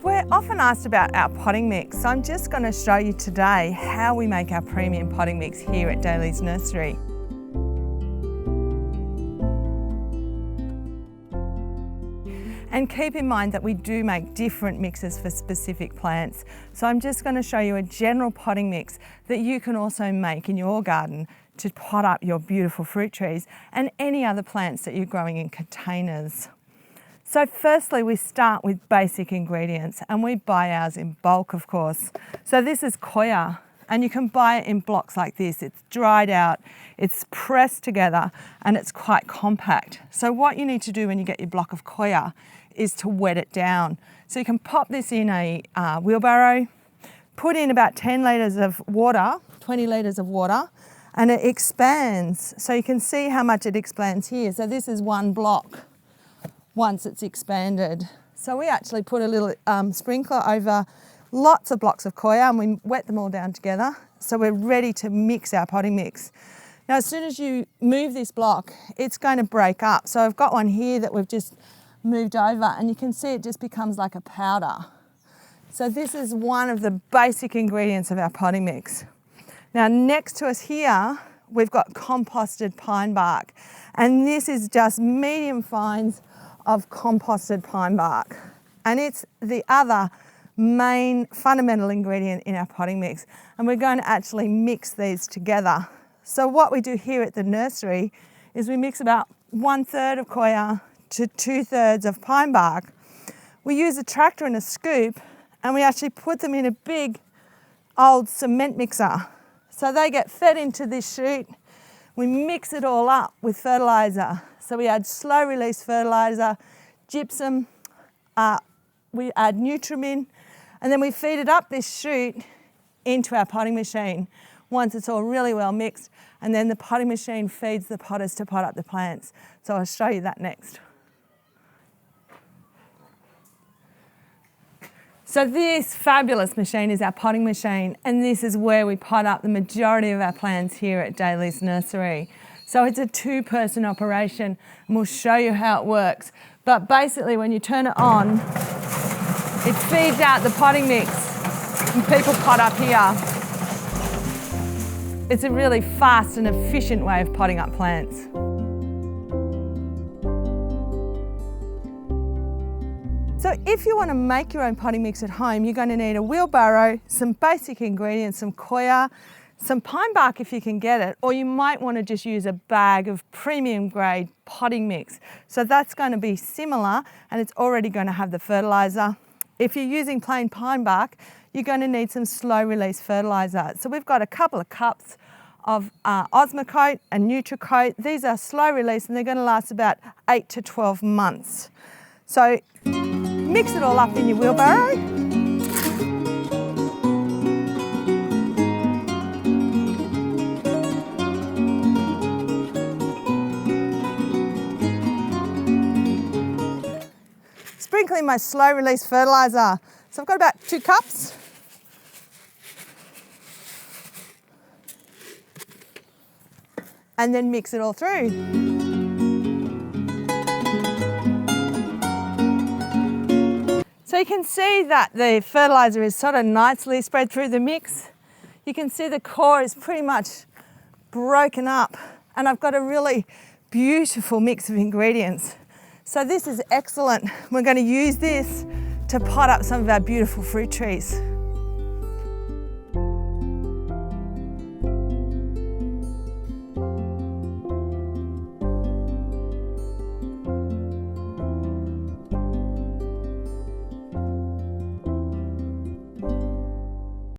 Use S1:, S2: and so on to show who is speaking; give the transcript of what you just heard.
S1: We're often asked about our potting mix, so I'm just going to show you today how we make our premium potting mix here at Daly's Nursery. And keep in mind that we do make different mixes for specific plants. So I'm just going to show you a general potting mix that you can also make in your garden to pot up your beautiful fruit trees and any other plants that you're growing in containers. So firstly, we start with basic ingredients, and we buy ours in bulk, of course. So this is coir, and you can buy it in blocks like this. It's dried out, it's pressed together, and it's quite compact. So what you need to do when you get your block of coir is to wet it down. So you can pop this in a wheelbarrow, put in about 10 litres of water, 20 litres of water, and it expands. So you can see how much it expands here. So this is one block once it's expanded. So we actually put a little sprinkler over lots of blocks of coir and we wet them all down together. So we're ready to mix our potting mix. Now, as soon as you move this block, it's going to break up. So I've got one here that we've just moved over and you can see it just becomes like a powder. So this is one of the basic ingredients of our potting mix. Now, next to us here, we've got composted pine bark. And this is just medium fines of composted pine bark. And it's the other main fundamental ingredient in our potting mix. And we're going to actually mix these together. So what we do here at the nursery is we mix about 1/3 of coir to 2/3 of pine bark. We use a tractor and a scoop and we actually put them in a big old cement mixer. So they get fed into this chute. We mix it all up with fertiliser. So we add slow release fertiliser, gypsum, we add Nutrimin, and then we feed it up this chute into our potting machine once it's all really well mixed, and then the potting machine feeds the potters to pot up the plants. So I'll show you that next. So this fabulous machine is our potting machine, and this is where we pot up the majority of our plants here at Daly's Nursery. So it's a 2-person operation, and we'll show you how it works. But basically when you turn it on, it feeds out the potting mix and people pot up here. It's a really fast and efficient way of potting up plants. So if you want to make your own potting mix at home, you're going to need a wheelbarrow, some basic ingredients, some coir, some pine bark if you can get it, or you might want to just use a bag of premium grade potting mix. So that's going to be similar and it's already going to have the fertiliser. If you're using plain pine bark, you're going to need some slow release fertiliser. So we've got a couple of cups of Osmocote and Nutricote. These are slow release and they're going to last about 8 to 12 months. So mix it all up in your wheelbarrow. Sprinkling my slow release fertiliser. So I've got about 2 cups. And then mix it all through. So you can see that the fertiliser is sort of nicely spread through the mix. You can see the core is pretty much broken up and I've got a really beautiful mix of ingredients. So this is excellent. We're going to use this to pot up some of our beautiful fruit trees.